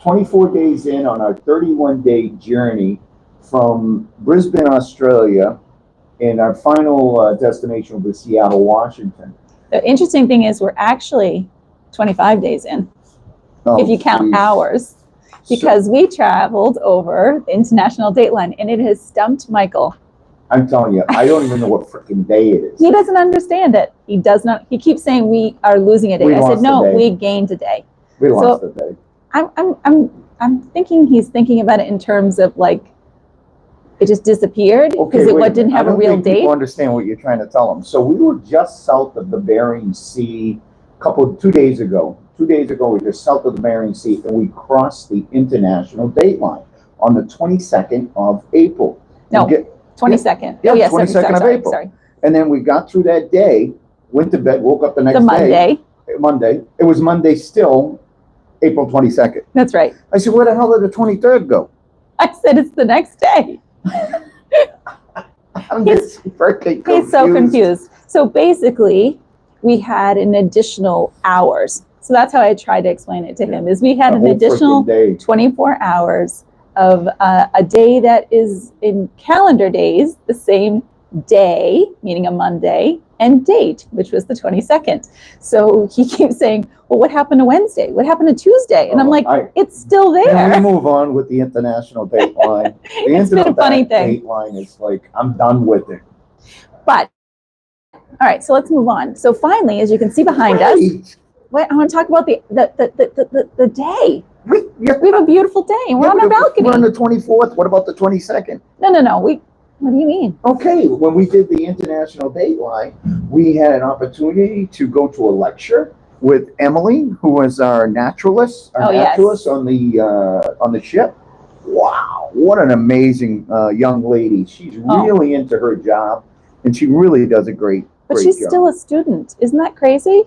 24 days in on our 31-day journey from Brisbane, Australia, and our final destination will be Seattle, Washington. The interesting thing is we're actually 25 days in, if you count hours, because we traveled over the international date line, and it has stumped Michael. I'm telling you, I don't even know what freaking day it is. He doesn't understand it. He does not. He keeps saying we are losing a day. I said, no, we gained a day. We lost a day. I'm thinking he's thinking about it in terms of like it just disappeared because it didn't have a real date. People understand what you're trying to tell them. So we were just south of the Bering Sea 2 days ago. 2 days ago, we were south of the Bering Sea, and we crossed the international date line on the 22nd of April. No, 22nd. Yeah, 22nd of April. Sorry. And then we got through that day, went to bed, woke up the next day. Monday. It was Monday still, April 22nd. That's right. I said, where the hell did the 23rd go? I said, it's the next day. He's so confused. So basically, we had an additional hours. So that's how I tried to explain it to him, is we had an additional 24 hours of a day that is in calendar days, the same day, meaning a Monday, and date, which was the 22nd. So he keeps saying, well, what happened to Wednesday? What happened to Tuesday? And I'm like, it's still there. Can we move on with the international date line? The it's been a funny thing. Date line is like, I'm done with it. But, all right, so let's move on. So finally, as you can see behind us, wait, I want to talk about the day. We have a beautiful day. We're on our balcony. We're on the 24th. What about the 22nd? No. What do you mean? Okay, when we did the international date line, we had an opportunity to go to a lecture with Emily, who was our naturalist, on the ship. Wow, what an amazing young lady. She's really into her job, and she really does a great job. But she's still a student. Isn't that crazy?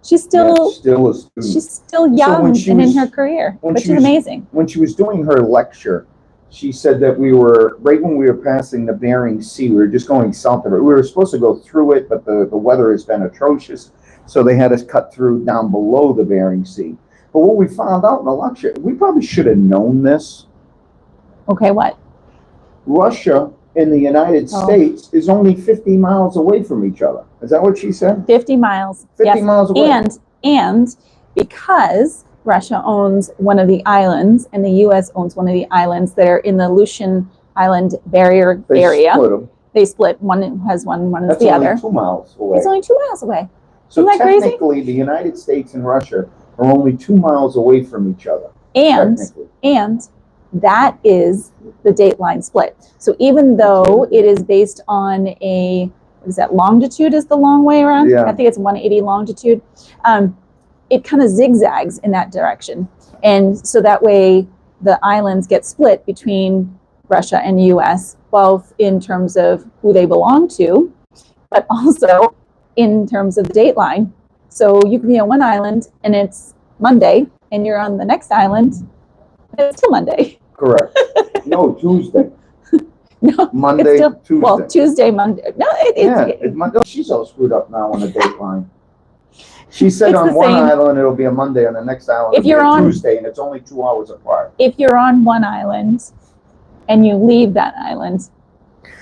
She's still a student. She's still young and in her career, but she's amazing. When she was doing her lecture, she said that right when we were passing the Bering Sea, we were just going south of it. We were supposed to go through it, but the weather has been atrocious. So they had us cut through down below the Bering Sea. But what we found out in the lecture, we probably should have known this. Okay, what? Russia and the United States is only 50 miles away from each other. Is that what she said? 50 miles. 50 miles away. And because Russia owns one of the islands, and the U.S. owns one of the islands that are in the Aleutian Island barrier area. They split. One has one is the other. That's only 2 miles away. It's only 2 miles away. So technically, the United States and Russia are only 2 miles away from each other. And that is the date line split. So even though it is based on longitude is the long way around? Yeah. I think it's 180 longitude. It kind of zigzags in that direction. And so that way the islands get split between Russia and U.S., both in terms of who they belong to, but also in terms of the date line. So you can be on one island and it's Monday, and you're on the next island and it's still Monday. Correct. No, Tuesday. No, Monday, Tuesday. Well, Tuesday, Monday. No, it's Monday. She's all screwed up now on the date line. She said on one island it'll be a Monday, on the next island it'll be a Tuesday, and it's only 2 hours apart. If you're on one island and you leave that island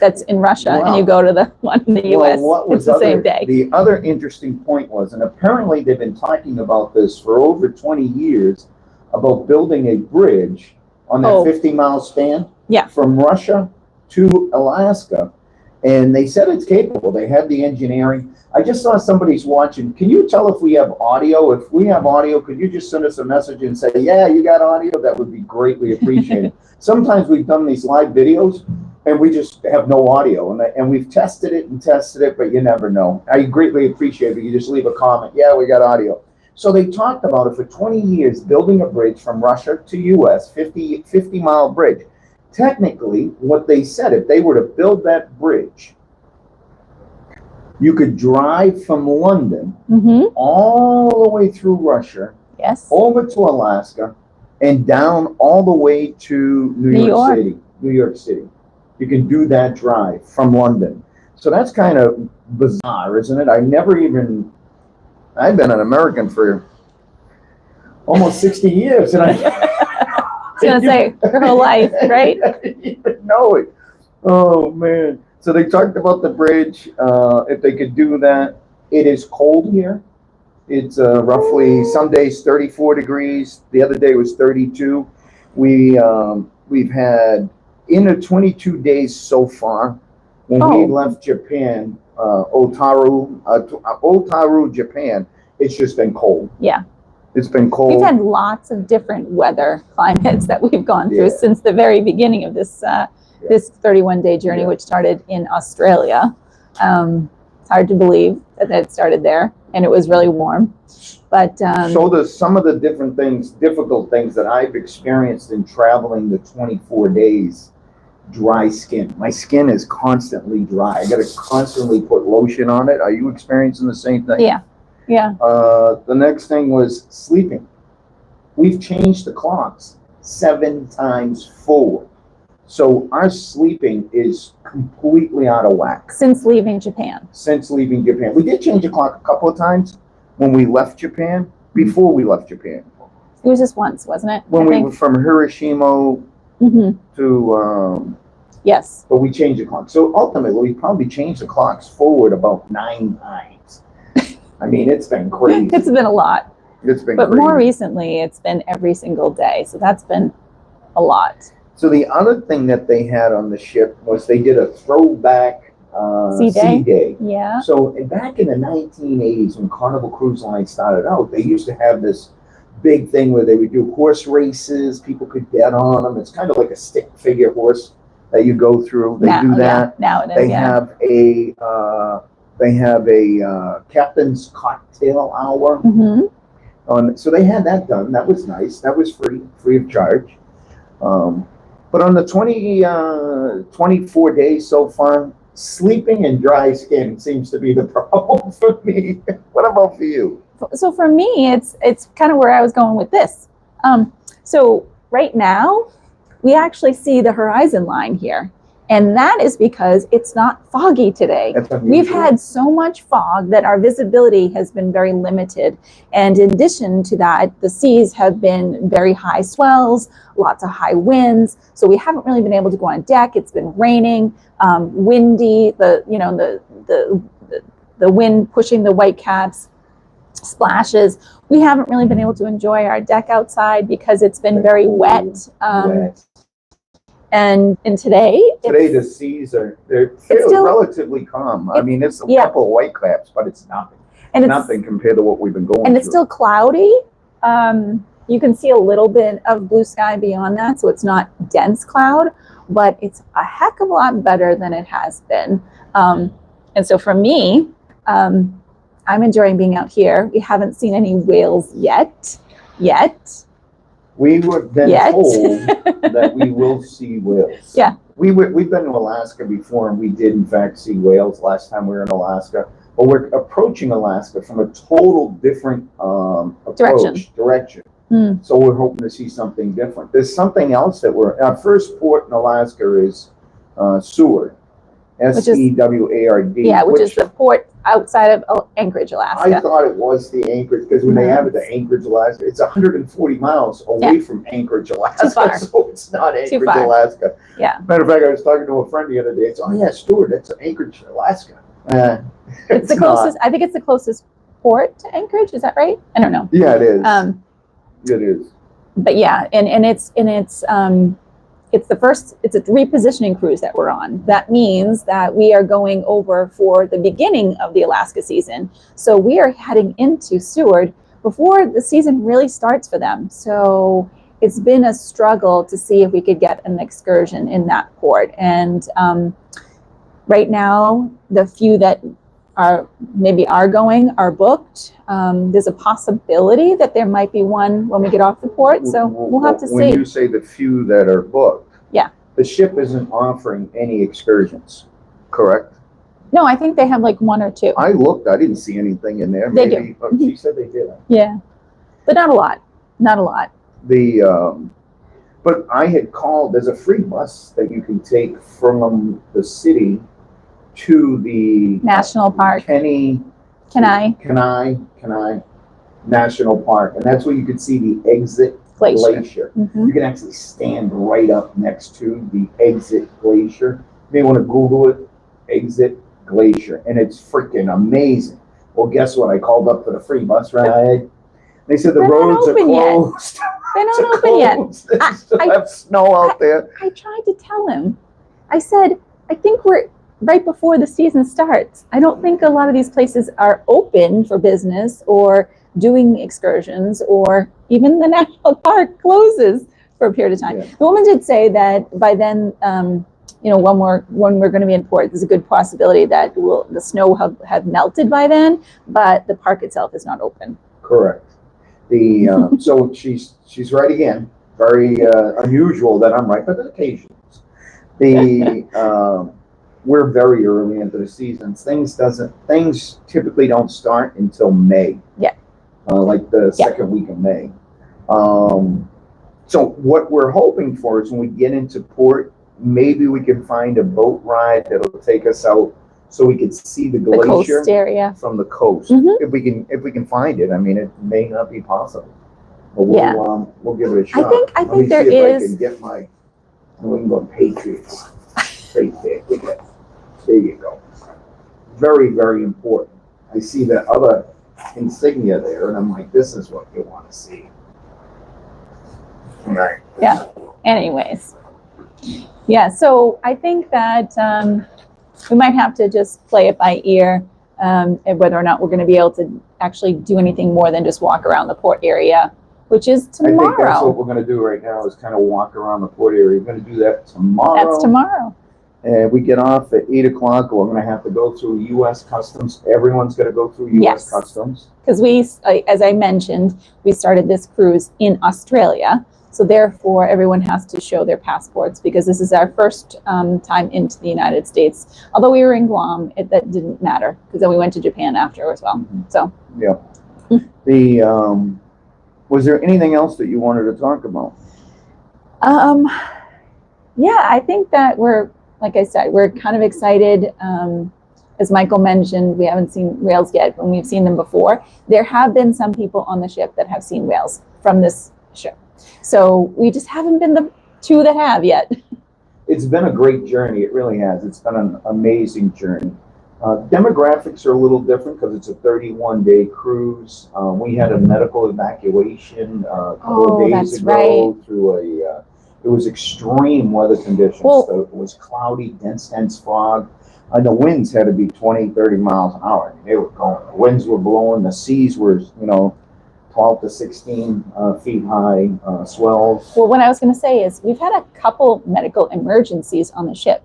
that's in Russia and you go to the one in the U.S., it's the same day. The other interesting point was, and apparently they've been talking about this for over 20 years, about building a bridge on that 50-mile span from Russia to Alaska. And they said it's capable. They had the engineering. I just saw somebody's watching. Can you tell if we have audio? If we have audio, could you just send us a message and say, yeah, you got audio? That would be greatly appreciated. Sometimes we've done these live videos and we just have no audio. And we've tested it, but you never know. I greatly appreciate it if you just leave a comment. Yeah, we got audio. So they talked about it for 20 years, building a bridge from Russia to U.S., 50-mile bridge. Technically, what they said, if they were to build that bridge, you could drive from London all the way through Russia, over to Alaska, and down all the way to New York City. You can do that drive from London. So that's kind of bizarre, isn't it? I've been an American for almost 60 years, and was going to say, her whole life, right? You know it. Oh, man. So they talked about the bridge, if they could do that. It is cold here. It's roughly, some days 34 degrees. The other day was 32. We've had, in the 22 days so far, when we left Japan, Otaru, Japan, it's just been cold. Yeah. It's been cold. We've had lots of different weather climates that we've gone through since the very beginning of this this 31-day journey, which started in Australia. It's hard to believe that it started there, and it was really warm. But so there's some of the difficult things that I've experienced in traveling the 24 days. Dry skin. My skin is constantly dry. I got to constantly put lotion on it. Are you experiencing the same thing? Yeah. Yeah. The next thing was sleeping. We've changed the clocks 7 times forward. So our sleeping is completely out of whack. Since leaving Japan. Since leaving Japan. We did change the clock a couple of times when we left Japan, before we left Japan. It was just once, wasn't it? When we were from Hiroshima to... yes. But we changed the clock. So ultimately, we probably changed the clocks forward about 9 times. I mean, it's been crazy. It's been a lot. It's been But crazy. more recently, it's been every single day. So that's been a lot. So the other thing that they had on the ship was they did a throwback sea day. Yeah. So back in the 1980s, when Carnival Cruise Line started out, they used to have this big thing where they would do horse races. People could bet on them. It's kind of like a stick figure horse that you go through. They do that. Now it is. They have a captain's cocktail hour. So they had that done. That was nice. That was free of charge. But on the 24 days so far, sleeping and dry skin seems to be the problem for me. What about for you? So for me, it's kind of where I was going with this. So right now, we actually see the horizon line here. And that is because it's not foggy today. We've had so much fog that our visibility has been very limited. And in addition to that, the seas have been very high swells, lots of high winds. So we haven't really been able to go on deck. It's been raining, windy, the wind pushing the white caps, splashes. We haven't really been able to enjoy our deck outside because it's been very wet. And today the seas are still relatively calm. I mean, it's a couple of white caps, but it's nothing. And it's nothing compared to what we've been going through. And it's still cloudy. You can see a little bit of blue sky beyond that, so it's not dense cloud, but it's a heck of a lot better than it has been. And so for me, I'm enjoying being out here. We haven't seen any whales yet. We were then told that we will see whales. Yeah. We've been to Alaska before, and we did in fact see whales last time we were in Alaska. But we're approaching Alaska from a total different direction. So we're hoping to see something different. There's something else that our first port in Alaska is Seward. Seward. Yeah, which is the port outside of Anchorage, Alaska. I thought it was the Anchorage because when they have it at Anchorage, Alaska, it's 140 miles away from Anchorage, Alaska. Too far. So it's not Anchorage, Alaska. Yeah. Matter of fact, I was talking to a friend the other day. It's Seward. That's Anchorage, Alaska. It's the closest. I think it's the closest port to Anchorage. Is that right? I don't know. Yeah, it is. It is. But yeah, it's a repositioning cruise that we're on. That means that we are going over for the beginning of the Alaska season. So we are heading into Seward before the season really starts for them. So it's been a struggle to see if we could get an excursion in that port. And right now, the few that are going are booked. There's a possibility that there might be one when we get off the port. So we'll have to see. When you say the few that are booked, the ship isn't offering any excursions, correct? No, I think they have like 1 or 2. I looked. I didn't see anything in there. They do. But she said they did. Yeah, but not a lot. Not a lot. But I had called. There's a free bus that you can take from the city to the National Park. Kenai National Park, and that's where you could see the exit glacier. You can actually stand right up next to the exit glacier. You may want to Google it, exit glacier, and it's freaking amazing. Well, guess what? I called up for the free bus ride. They said the roads are closed. They're not open yet. They still have snow out there. I tried to tell him. I said, I think we're right before the season starts. I don't think a lot of these places are open for business or doing excursions, or even the national park closes for a period of time. The woman did say that by then, when we're going to be in port, there's a good possibility that the snow will have melted by then, but the park itself is not open. Correct. So she's right again. Very unusual that I'm right, but occasionally. We're very early into the season. Things typically don't start until May. Yeah. Like the second week of May. So what we're hoping for is when we get into port, maybe we can find a boat ride that'll take us out so we can see the glacier coast area from the coast. If we can find it. I mean, it may not be possible, but we'll give it a shot. I think there is. I can get my New England Patriots right there. There you go. Very, very important. I see that other insignia there, and I'm like, this is what you want to see. Right. Yeah. Anyways. Yeah. So I think that we might have to just play it by ear, and whether or not we're going to be able to actually do anything more than just walk around the port area, which is tomorrow. I think that's what we're going to do right now, is kind of walk around the port area. We're going to do that tomorrow. That's tomorrow. And we get off at 8 o'clock. We're going to have to go through U.S. Customs. Everyone's going to go through U.S. Customs. Because as I mentioned, we started this cruise in Australia. So therefore, everyone has to show their passports, because this is our first time into the United States. Although we were in Guam, that didn't matter, because then we went to Japan after as well. So was there anything else that you wanted to talk about? I think that like I said, we're kind of excited. As Michael mentioned, we haven't seen whales yet, when we've seen them before. There have been some people on the ship that have seen whales from this ship. So we just haven't been the two that have yet. It's been a great journey. It really has. It's been an amazing journey. Demographics are a little different because it's a 31-day cruise. We had a medical evacuation a couple of days ago through it was extreme weather conditions. So it was cloudy, dense fog. And the winds had to be 20, 30 miles an hour. I mean, they were going. The winds were blowing. The seas were, 12 to 16 feet high swells. Well, what I was going to say is we've had a couple medical emergencies on the ship,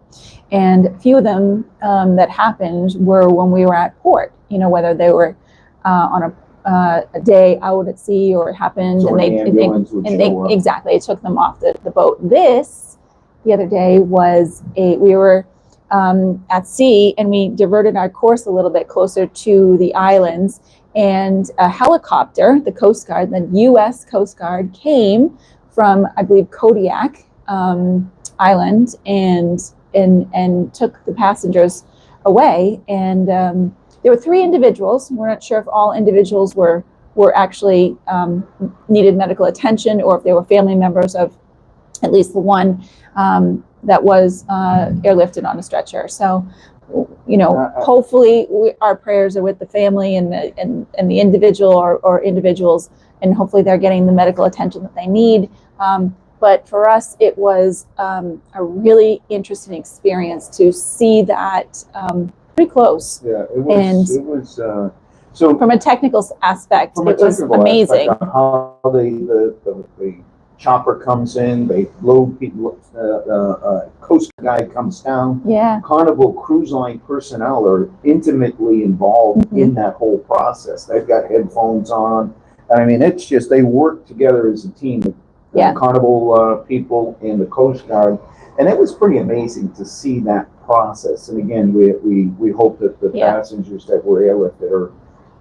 and a few of them that happened were when we were at port, whether they were on a day out at sea or it happened, so exactly, it took them off the boat. This, the other day, was we were at sea, and we diverted our course a little bit closer to the islands, and a helicopter, the Coast Guard, the U.S. Coast Guard, came from, I believe, Kodiak Island, and took the passengers away. And there were 3 individuals. We're not sure if all individuals were actually needed medical attention, or if they were family members of at least the one that was airlifted on a stretcher. So, hopefully our prayers are with the family and the individual or individuals, and hopefully they're getting the medical attention that they need. But for us, it was a really interesting experience to see that pretty close. Yeah, it was. So from a technical aspect, it was amazing. How the chopper comes in, they load people, Coast Guard comes down. Yeah. Carnival Cruise Line personnel are intimately involved in that whole process. They've got headphones on. I mean, it's just, they work together as a team. The Carnival people and the Coast Guard. And it was pretty amazing to see that process. And again, we hope that the passengers that were airlifted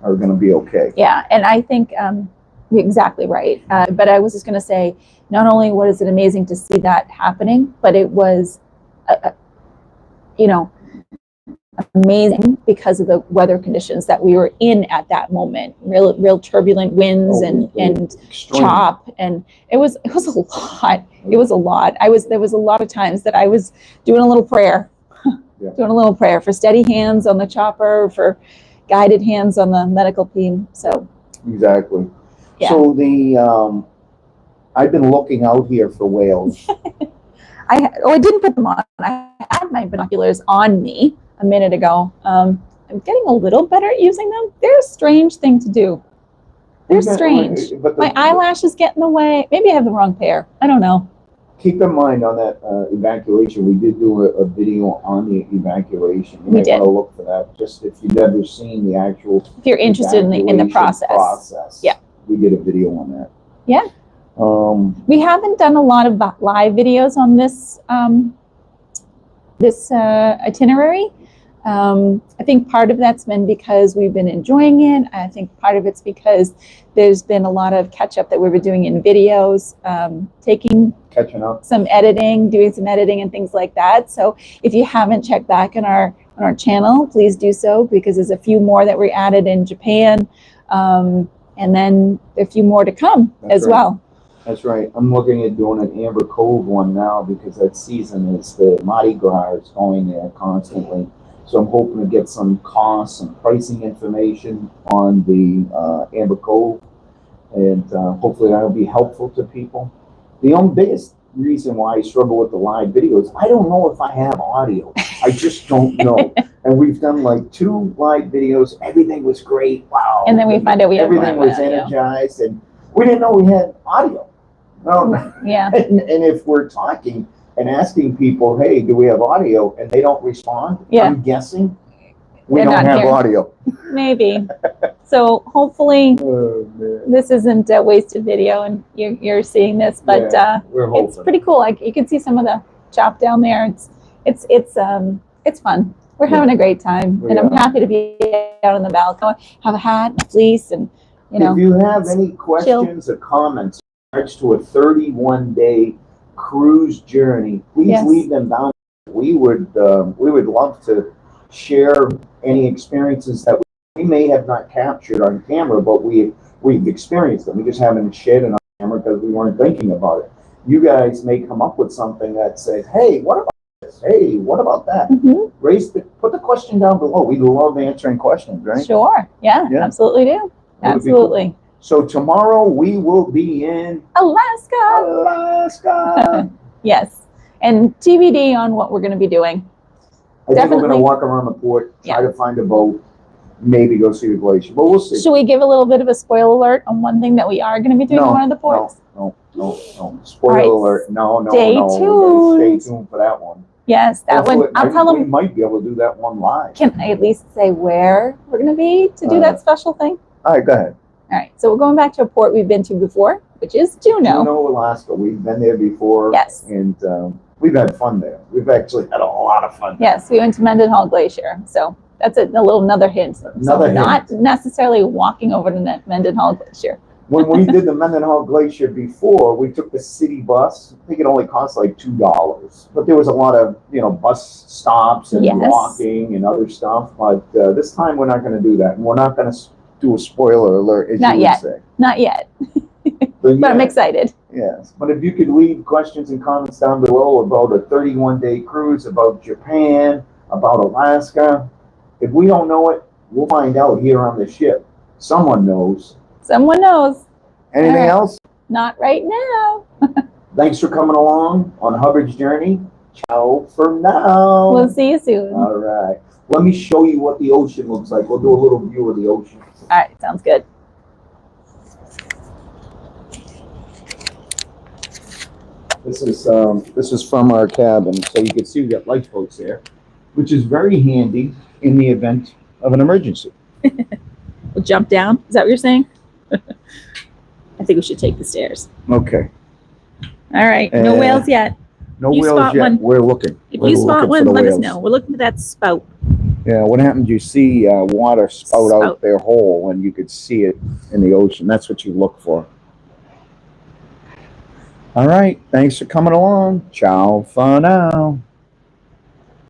are going to be okay. Yeah, and I think you're exactly right. But I was just going to say, not only was it amazing to see that happening, but it was, a amazing because of the weather conditions that we were in at that moment. Real turbulent winds and chop, and it was a lot. It was a lot. There was a lot of times that I was doing a little prayer, doing a little prayer for steady hands on the chopper, for guided hands on the medical team. So exactly. Yeah. So I've been looking out here for whales. I didn't put them on. I had my binoculars on me a minute ago. I'm getting a little better at using them. They're a strange thing to do. They're strange. My eyelashes get in the way. Maybe I have the wrong pair. I don't know. Keep in mind on that evacuation, we did do a video on the evacuation. You might want to look for that, just if you've never seen the actual. If you're interested in the process. Yeah. We did a video on that. Yeah. We haven't done a lot of live videos on this itinerary. I think part of that's been because we've been enjoying it. I think part of it's because there's been a lot of catch up that we've been doing in videos, catching up, doing some editing and things like that. So if you haven't checked back on our channel, please do so, because there's a few more that we added in Japan, and then a few more to come as well. That's right. I'm looking at doing an Amber Cove one now, because that season is the Mardi Gras is going there constantly. So I'm hoping to get some costs and pricing information on the Amber Cove, and hopefully that'll be helpful to people. The biggest reason why I struggle with the live videos, I don't know if I have audio. I just don't know. And we've done like 2 live videos. Everything was great. Wow. And then we find out everything was energized, and we didn't know we had audio. Yeah. And if we're talking and asking people, hey, do we have audio? And they don't respond, I'm guessing we don't have audio. Maybe. So hopefully this isn't a wasted video and you're seeing this, but it's pretty cool. Like, you can see some of the chop down there. It's fun. We're having a great time, and I'm happy to be out on the balcony. Have a hat, a fleece, and if you have any questions or comments in regards to a 31-day cruise journey, please leave them down. We would love to share any experiences that we may have not captured on camera, but we've experienced them. We just haven't shared it on camera because we weren't thinking about it. You guys may come up with something that says, hey, what about this? Hey, what about that? Put the question down below. We love answering questions, right? Sure. Yeah. Absolutely do. Absolutely. So tomorrow we will be in Alaska. Yes. And TBD on what we're going to be doing. I think we're going to walk around the port, try to find a boat, maybe go see the glacier, but we'll see. Should we give a little bit of a spoiler alert on one thing that we are going to be doing in one of the ports? No. Spoiler alert. No. Stay tuned. Stay tuned for that one. Yes, that one. I'll tell them. We might be able to do that one live. Can I at least say where we're going to be to do that special thing? All right, go ahead. All right, so we're going back to a port we've been to before, which is Juneau. Juneau, Alaska. We've been there before. Yes. And we've had fun there. We've actually had a lot of fun there. Yes, we went to Mendenhall Glacier. So that's another hint. Not necessarily walking over to Mendenhall Glacier. When we did the Mendenhall Glacier before, we took the city bus. I think it only cost like $2. But there was a lot of, bus stops and walking and other stuff. But this time we're not going to do that. And we're not going to do a spoiler alert, as you would say. Not yet. But I'm excited. Yes. But if you could leave questions and comments down below about a 31-day cruise, about Japan, about Alaska. If we don't know it, we'll find out here on the ship. Someone knows. Someone knows. Anything else? Not right now. Thanks for coming along on Hubbard's Journey. Ciao for now. We'll see you soon. All right. Let me show you what the ocean looks like. We'll do a little view of the ocean. All right. Sounds good. This is from our cabin, so you can see we got lifeboats there, which is very handy in the event of an emergency. We'll jump down. Is that what you're saying? I think we should take the stairs. Okay. All right. No whales yet. No whales yet. We're looking. If you spot one, let us know. We're looking for that spout. Yeah, what happens, you see water spout out their hole, and you could see it in the ocean. That's what you look for. All right. Thanks for coming along. Ciao for now.